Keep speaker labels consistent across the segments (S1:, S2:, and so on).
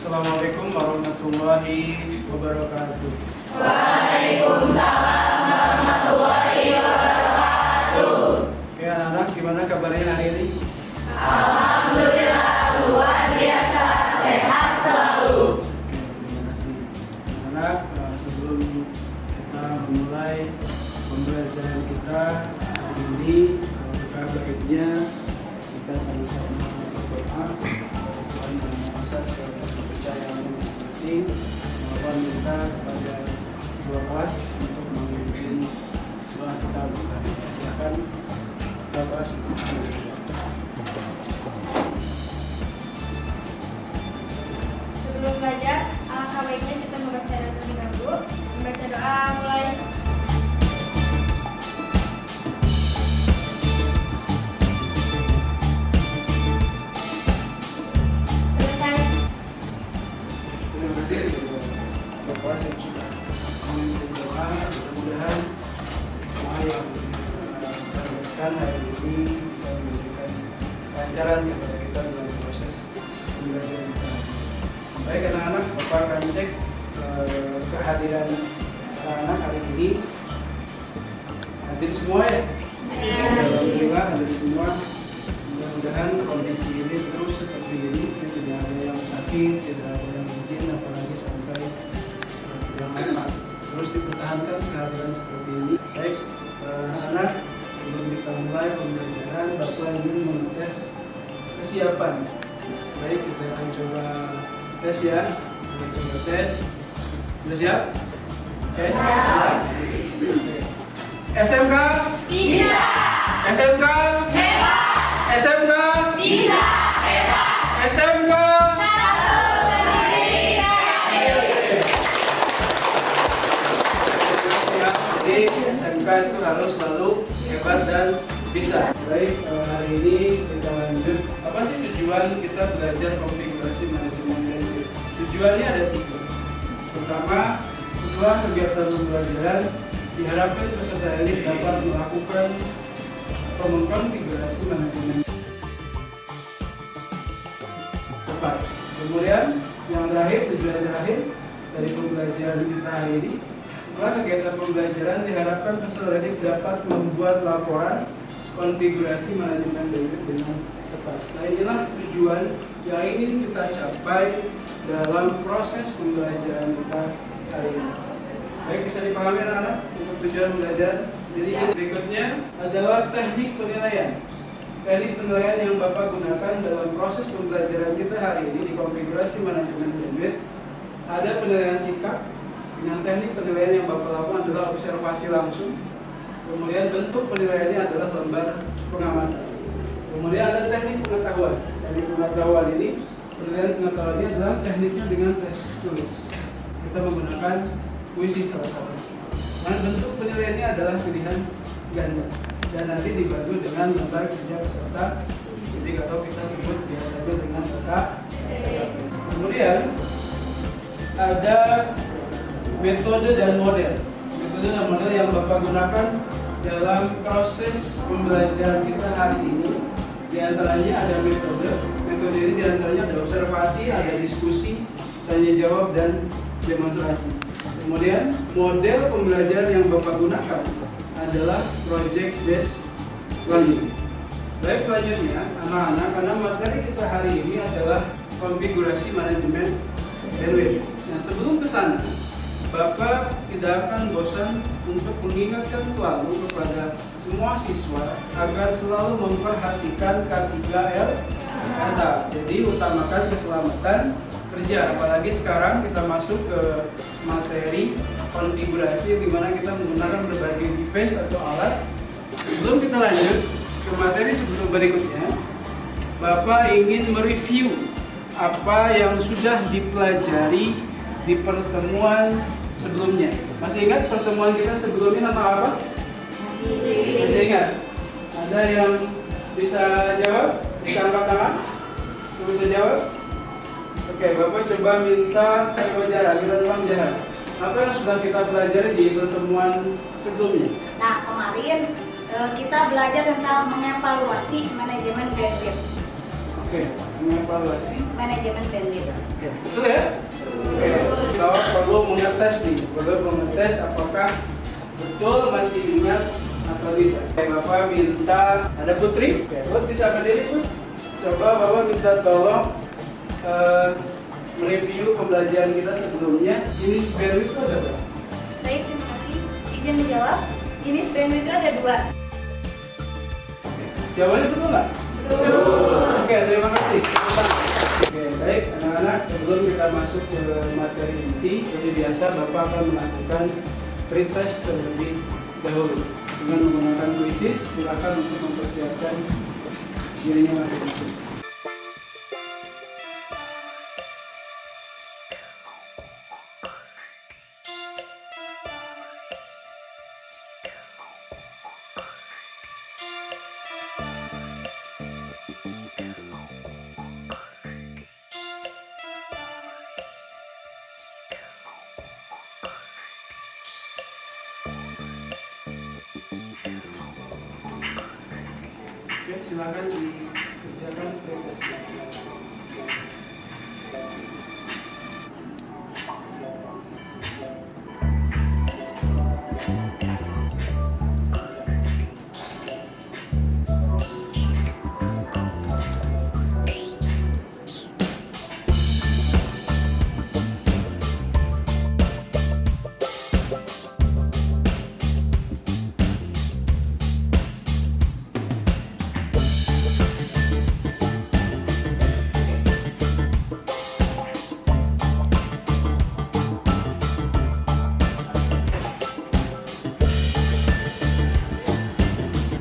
S1: Assalamualaikum warahmatullahi wabarakatuh.
S2: Waalaikumsalam warahmatullahi wabarakatuh.
S1: Oke anak-anak, gimana kabarnya hari ini?
S2: Alhamdulillah luar biasa, sehat selalu.
S1: Oke, terima kasih. Anak-anak, sebelum kita memulai pembelajaran kita hari ini, alangkah baiknya kita sama-sama berdoa Tuhan Yang Maha Esa sesuai kepercayaan masing-masing. Mohon minta kepada dua kelas untuk memimpin doa kita bukan. Silakan dua kelas untuk memimpin.
S3: Sebelum belajar, alangkah baiknya kita membaca doa terlebih dahulu. Membaca doa mulai. Selesai.
S1: Terima kasih kepada kelas yang sudah memimpin doa. Mudah-mudahan doa yang kita berikan hari ini bisa memberikan kelancaran kepada kita dalam proses pembelajaran kita. Baik anak-anak, Bapak akan cek kehadiran anak-anak hari ini. Hadir semua ya? Alhamdulillah hadir semua. Mudah-mudahan kondisi ini terus seperti ini, tidak ada yang sakit, tidak ada yang izin, apalagi sampai yang lama. Terus dipertahankan kehadiran seperti ini. Baik, anak-anak, sebelum kita mulai pembelajaran, Bapak ingin mengetes kesiapan. Baik, kita akan coba tes ya. Kita coba tes. Sudah siap? Oke. SMK?
S2: Bisa,
S1: SMK?
S2: hebat,
S1: SMK?
S2: bisa, hebat.
S1: SMK?
S2: Satu berdiri berakhir.
S1: Ya, jadi SMK itu harus selalu hebat dan bisa. Baik, hari ini kita lanjut. Apa sih tujuan kita belajar konfigurasi manajemen bandwidth? Tujuannya ada 3. Pertama, setelah kegiatan pembelajaran, diharapkan peserta didik dapat melakukan atau mengkonfigurasi manajemen tepat. Kemudian, yang terakhir, tujuan terakhir dari pembelajaran kita hari ini, setelah kegiatan pembelajaran diharapkan peserta didik dapat membuat laporan konfigurasi manajemen bandwidth dengan tepat. Nah, inilah tujuan yang ingin kita capai dalam proses pembelajaran kita hari ini. Baik, bisa dipahami anak-anak untuk tujuan belajar. Jadi berikutnya adalah teknik penilaian. Teknik penilaian yang Bapak gunakan dalam proses pembelajaran kita hari ini di konfigurasi manajemen bandwidth. Ada penilaian sikap. Dengan teknik penilaian yang Bapak lakukan adalah observasi langsung. Kemudian bentuk penilaiannya adalah lembar pengamatan. Kemudian ada teknik pengetahuan. Teknik pengetahuan ini, penilaian pengetahuan ini adalah tekniknya dengan tes tulis. Kita menggunakan puisi salah satu. Nah, bentuk penilaiannya adalah pilihan ganda dan nanti dibantu dengan lembar kerja peserta. Jadi atau kita sebut biasanya dengan KKP. Kemudian ada metode dan model. Metode dan model yang Bapak gunakan dalam proses pembelajaran kita hari ini. Di antaranya ada metode. Metode ini di antaranya ada observasi, ada diskusi, tanya jawab dan demonstrasi. Kemudian model pembelajaran yang Bapak gunakan adalah project based learning. Baik, selanjutnya anak-anak, karena materi kita hari ini adalah konfigurasi manajemen bandwidth. Nah, sebelum ke sana, Bapak tidak akan bosan untuk mengingatkan selalu kepada semua siswa agar selalu memperhatikan K3L kata. Jadi utamakan keselamatan kerja, apalagi sekarang kita masuk ke materi konfigurasi di mana kita menggunakan berbagai device atau alat. Sebelum kita lanjut ke materi sebelum berikutnya, Bapak ingin mereview apa yang sudah dipelajari di pertemuan sebelumnya. Masih ingat pertemuan kita sebelumnya tentang apa? Masih ingat? Ada yang bisa jawab? Bisa angkat tangan? Bisa jawab? Oke, Bapak coba minta wawancara, Uang Jahat. Apa yang sudah kita pelajari di pertemuan sebelumnya?
S4: Nah, kemarin kita belajar tentang mengevaluasi manajemen bandwidth.
S1: Oke, mengevaluasi
S4: Manajemen bandwidth.
S1: Betul ya? Oke. Bahwa perlu mengetes nih, perlu mengetes apakah betul masih ingat atau tidak. Oke, Bapak minta, ada Putri? Oke, Put bisa berdiri Put. Coba Bapak minta tolong mereview pembelajaran kita sebelumnya. Jenis bandwidth itu ada berapa?
S3: Baik, terima kasih. Izin menjawab. Jenis bandwidth itu ada 2.
S1: Jawabannya betul nggak? Betul. Oke, terima kasih. Oke, baik anak-anak, sebelum kita masuk ke materi inti, seperti biasa Bapak akan melakukan pretest terlebih dahulu dengan menggunakan quizzes. Silakan untuk mempersiapkan dirinya masing-masing. Oke, silakan dikerjakan pretestnya.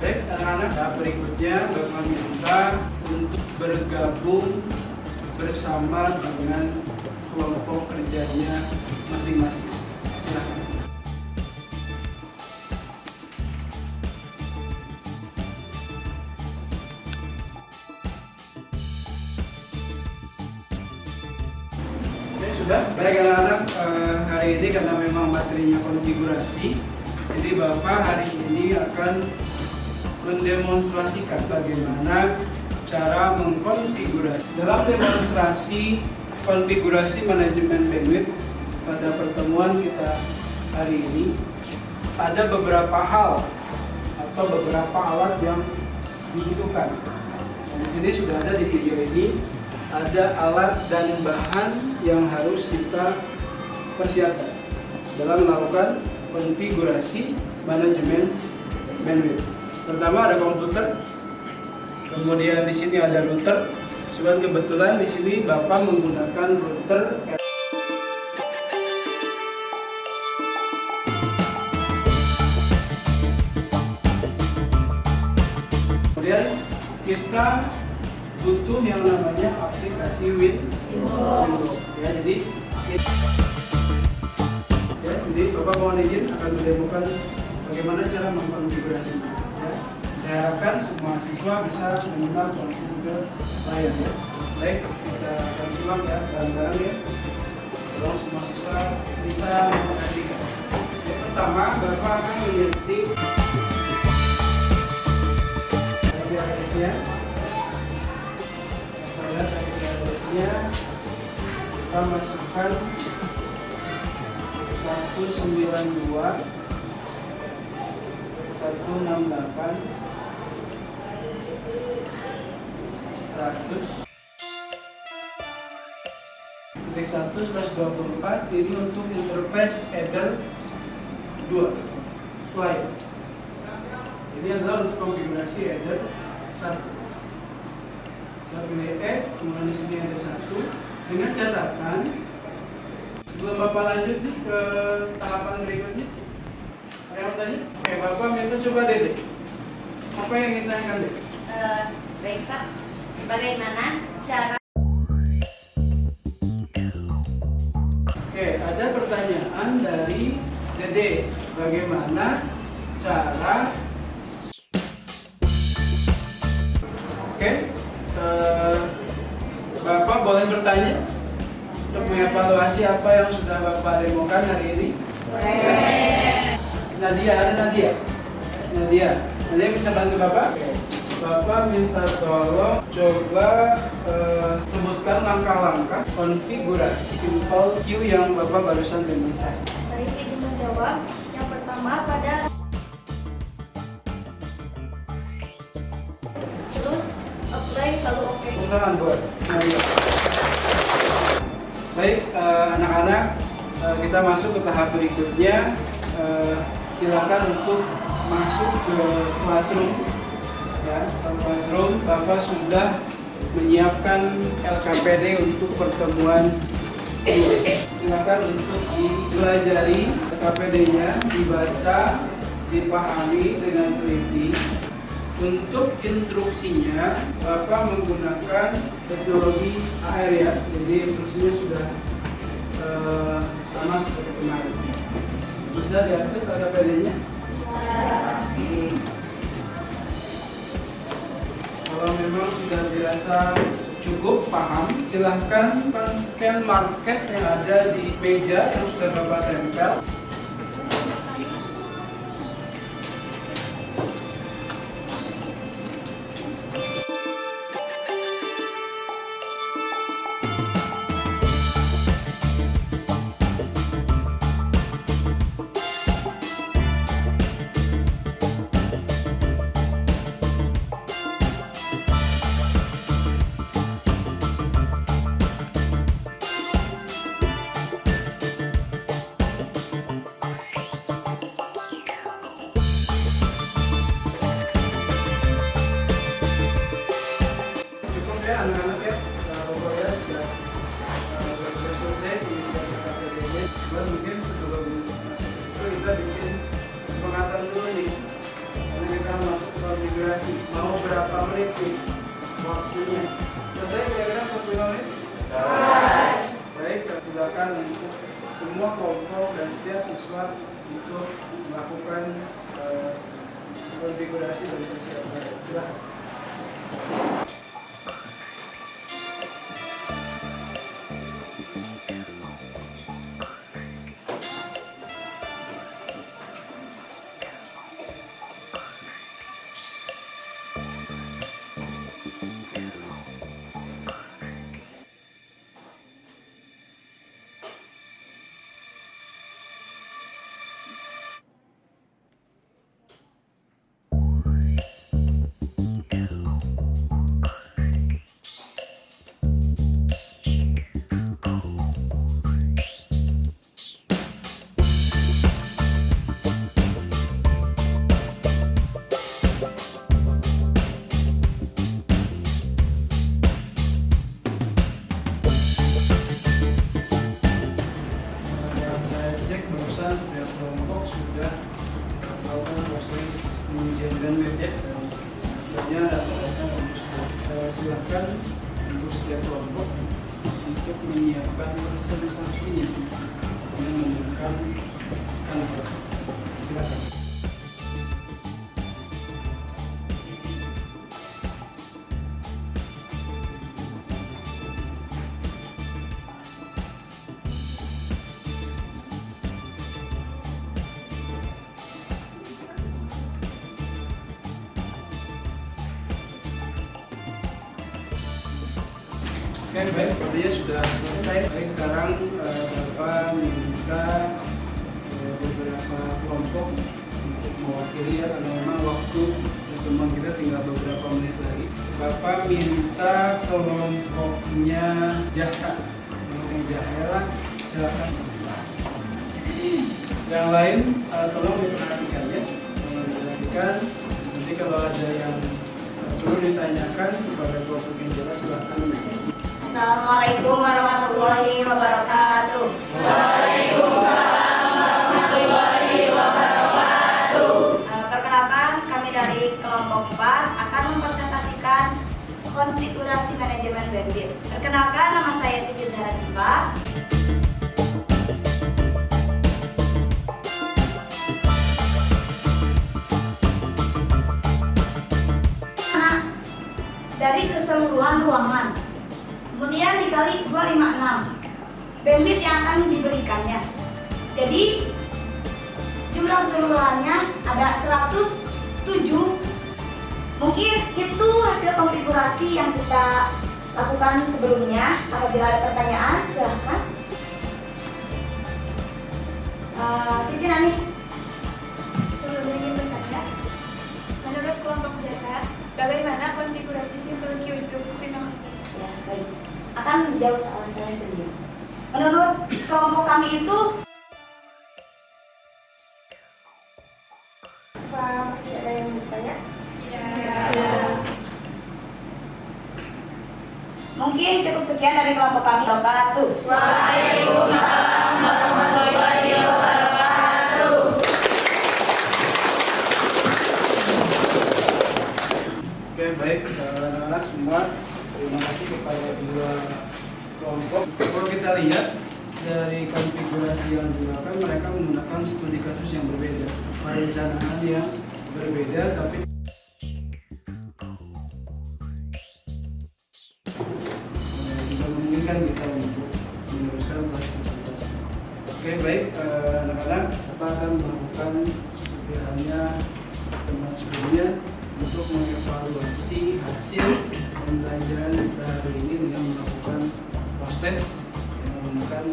S1: Baik, anak-anak, tahap berikutnya Bapak minta untuk bergabung bersama dengan kelompok kerjanya masing-masing. Silakan. Oke, sudah. Baik anak-anak, hari ini karena memang materinya konfigurasi, jadi Bapak hari ini akan mendemonstrasikan bagaimana cara mengkonfigurasi. Dalam demonstrasi konfigurasi manajemen bandwidth pada pertemuan kita hari ini, ada beberapa hal atau beberapa alat yang dibutuhkan. Di sini sudah ada di video ini, ada alat dan bahan yang harus kita persiapkan dalam melakukan konfigurasi manajemen bandwidth. Pertama ada komputer, kemudian di sini ada router. Cuman kebetulan di sini Bapak menggunakan router. Kemudian kita butuh yang namanya aplikasi Windows. Ya, jadi Bapak mohon izin akan mendemokan bagaimana cara mengkonfigurasinya. Ya. Saya harapkan semua siswa bisa mengenal konfigurasi layar ya. Baik, kita akan simak ya bareng-bareng ya. Tolong semua siswa bisa memperhatikan. Yang pertama, Bapak akan mengetik IP address-nya. Lihat IP address-nya. Kita masukkan 192 168 100 titik 124 ini untuk interface header 2 client. Ini adalah untuk konfigurasi header 1. Kita pilih kemudian di sini ada 1 dengan catatan. Sebelum Bapak lanjut ke tahapan berikutnya, ada yang mau tanya? Oke, Bapak minta coba Dede. Apa yang ingin tanyakan Dede?
S4: Baik Pak, bagaimana cara?
S1: Oke, ada pertanyaan dari Dede. Bagaimana cara? Oke, Bapak boleh bertanya untuk mengevaluasi apa yang sudah Bapak demokan hari ini. Nadia, ada Nadia. Nadia bisa bantu Bapak? Oke. Bapak minta tolong coba sebutkan langkah-langkah konfigurasi simple queue yang Bapak barusan demonstrasi.
S3: Baik, izin menjawab. Yang pertama pada terus apply lalu oke.
S1: Tepuk tangan buat Nadia. Baik, anak-anak, kita masuk ke tahap berikutnya. Silakan untuk masuk ke classroom. Ya, classroom. Bapak sudah menyiapkan LKPD untuk pertemuan ini. Silakan untuk dipelajari LKPD-nya, dibaca, dipahami dengan teliti. Untuk instruksinya, Bapak menggunakan teknologi AR ya, jadi instruksinya sudah sama seperti kemarin. Bisa diakses LKPD-nya? Kalau memang sudah dirasa cukup paham, silahkan scan market yang ada di meja yang sudah Bapak tempel. Anak-anak ya, pokoknya sudah selesai inisiasi KPD-nya. Mungkin sebelum masuk itu kita bikin kesepakatan dulu nih, karena kita masuk ke konfigurasi. Mau berapa menit nih waktunya? Selesai kira-kira 45 menit? Baik, silakan untuk semua kelompok dan setiap siswa untuk melakukan konfigurasi dan persiapan. Silakan. Setiap kelompok sudah melakukan proses pengujian bandwidth ya, dan hasilnya rata-rata silahkan untuk setiap kelompok untuk menyiapkan presentasinya dengan menggunakan Canva. Silakan. Oke, baik, artinya sudah selesai. Baik, sekarang Bapak minta beberapa kelompok untuk mewakili ya, karena memang waktu pertemuan kita tinggal beberapa menit lagi. Bapak minta kelompoknya Jaha, silakan. Yang lain tolong diperhatikan ya, nanti kalau ada yang perlu ditanyakan kepada kelompok yang jelas silakan.
S4: Assalamualaikum warahmatullahi wabarakatuh.
S2: Waalaikumsalam warahmatullahi wabarakatuh.
S4: Perkenalkan, kami dari kelompok 4 akan mempresentasikan konfigurasi manajemen bandwidth. Perkenalkan, nama saya Siti Zahra Siva. Dari keseluruhan ruangan, kemudian dikali 256 bandwidth yang akan diberikannya. Jadi jumlah keseluruhannya ada 107 Mungkin itu hasil konfigurasi yang kita lakukan sebelumnya. Apabila ada pertanyaan, silahkan. Siti Nani.
S3: Sebelumnya ingin bertanya, menurut kelompok Jara, bagaimana konfigurasi simple queue itu? Terima kasih.
S4: Ya, baik. Akan menjawab soal saya sendiri. Menurut kelompok kami itu,
S3: Apa masih ada yang bertanya?
S4: mungkin cukup sekian dari kelompok kami. Wabarakatuh.
S2: Waalaikumsalam warahmatullahi wabarakatuh.
S1: Oke, baik anak-anak semua, terima kasih kepada kedua kelompok. Kalau kita lihat dari konfigurasi yang digunakan, mereka menggunakan studi kasus yang berbeda, perencanaan yang berbeda, tapi juga memungkinkan kita untuk meneruskan proses. Oke, baik anak-anak, kita akan melakukan seperti halnya teman sebelumnya untuk mengevaluasi hasil pembelajaran kita hari ini dengan melakukan post-test yang menggunakan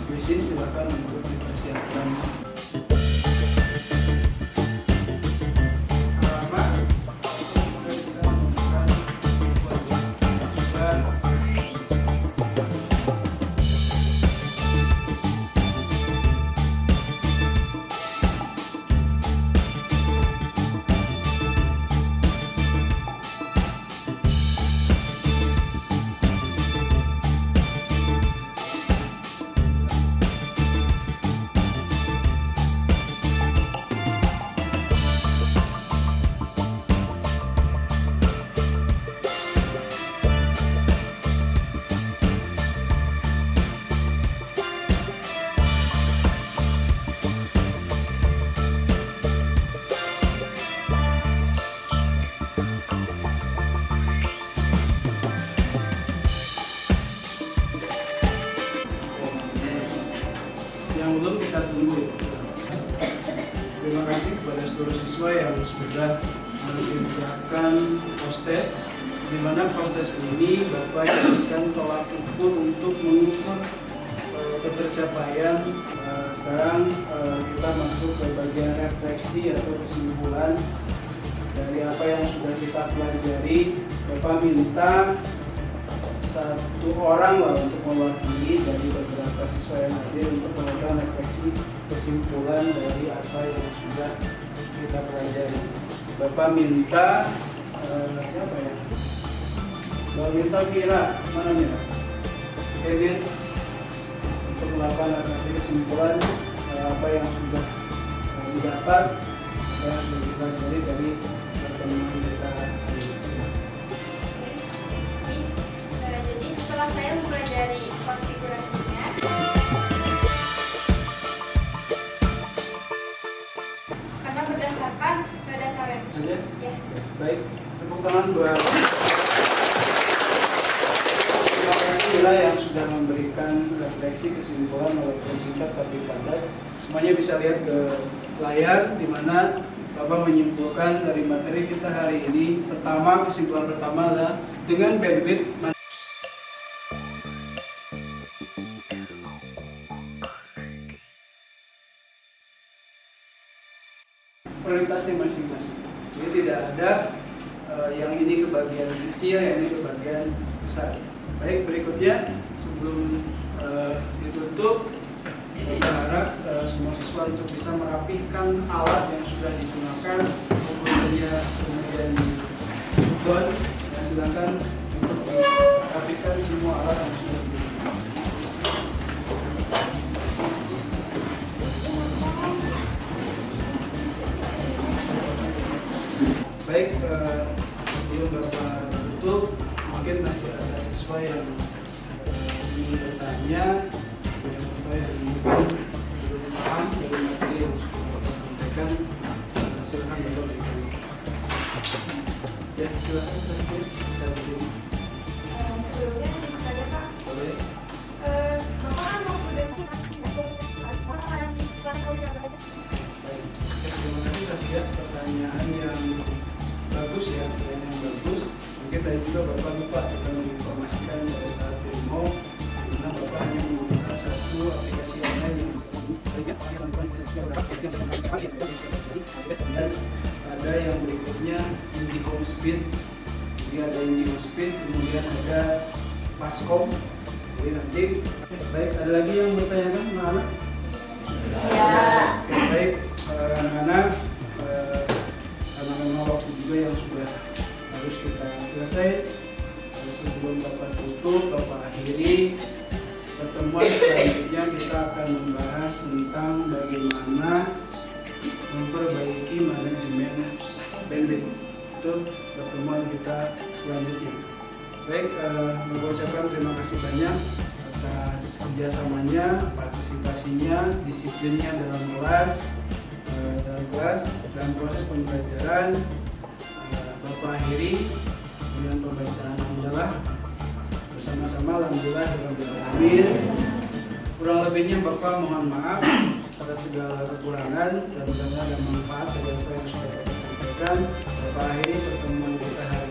S1: kuisis. Silakan untuk dipersiapkan. Alamat, kita bisa menggunakan masukan. Yang belum kita tunggu. Terima kasih kepada seluruh siswa yang sudah mengerjakan post-test, di mana post-test ini Bapak jadikan tolak ukur untuk mengukur ketercapaian. Sekarang kita masuk ke bagian refleksi atau kesimpulan dari apa yang sudah kita pelajari. Bapak minta satu orang lah untuk mewakili dari beberapa siswa yang hadir untuk melakukan refleksi kesimpulan dari apa yang sudah kita pelajari. Bapak minta siapa ya? Bapak minta Mira, mana Mira? Kevin untuk melakukan refleksi kesimpulan apa yang sudah didapat, apa yang sudah kita pelajari dari pertemuan kita hari ini.
S3: Jadi setelah saya mempelajari konfigurasinya, karena berdasarkan data web.
S1: Saja?
S3: Ya.
S1: Baik, tepuk tangan buat terima kasih Mila yang sudah memberikan refleksi kesimpulan walaupun singkat tapi padat. Semuanya bisa lihat ke layar di mana Bapak menyimpulkan dari materi kita hari ini. Pertama, kesimpulan pertama adalah dengan bandwidth prioritasnya masing-masing. Jadi tidak ada yang ini kebagian kecil, yang ini kebagian besar. Baik, berikutnya sebelum ditutup, kita harap semua siswa untuk bisa merapihkan alat yang sudah digunakan, kemudian di-down, dan silakan untuk merapihkan semua alat yang sudah digunakan. Baik, sebelum Bapak tutup, mungkin masih ada siswa yang ingin bertanya, dan Bapak yang mungkin belum paham dari materi yang sudah Bapak sampaikan, silakan Bapak berikan. Ya, silakan Presiden, bisa begini.
S3: Sebelumnya ingin bertanya Pak,
S1: Boleh.
S3: Bapak kan mau student
S1: Baik, terima kasih atas pertanyaan yang bagus ya. ada juga Bapak lupa kita menginformasikan pada saat demo, karena Bapak hanya menggunakan satu aplikasi online yang kemudian ada yang berikutnya IndiHome Speed. Jadi ada IndiHome Speed, kemudian ada Pascom. Jadi nanti baik, ada lagi yang bertanyakan anak-anak?
S2: Ya.
S1: Oke, baik anak-anak, karena memang waktu juga yang sudah harus kita selesai, sebelum Bapak tutup, Bapak akhiri pertemuan selanjutnya kita akan membahas tentang bagaimana memperbaiki manajemen bandwidth. Itu pertemuan kita selanjutnya. Baik, mengucapkan terima kasih banyak atas kerjasamanya, partisipasinya, disiplinnya dalam kelas, dan proses pembelajaran. Bapak akhiri dengan pembacaan hamdalah bersama-sama. Alhamdulillah rabbil alamin. Kurang lebihnya Bapak mohon maaf atas segala kekurangan, dan mudah-mudahan ada manfaat dari apa yang sudah Bapak sampaikan. Bapak akhiri pertemuan kita hari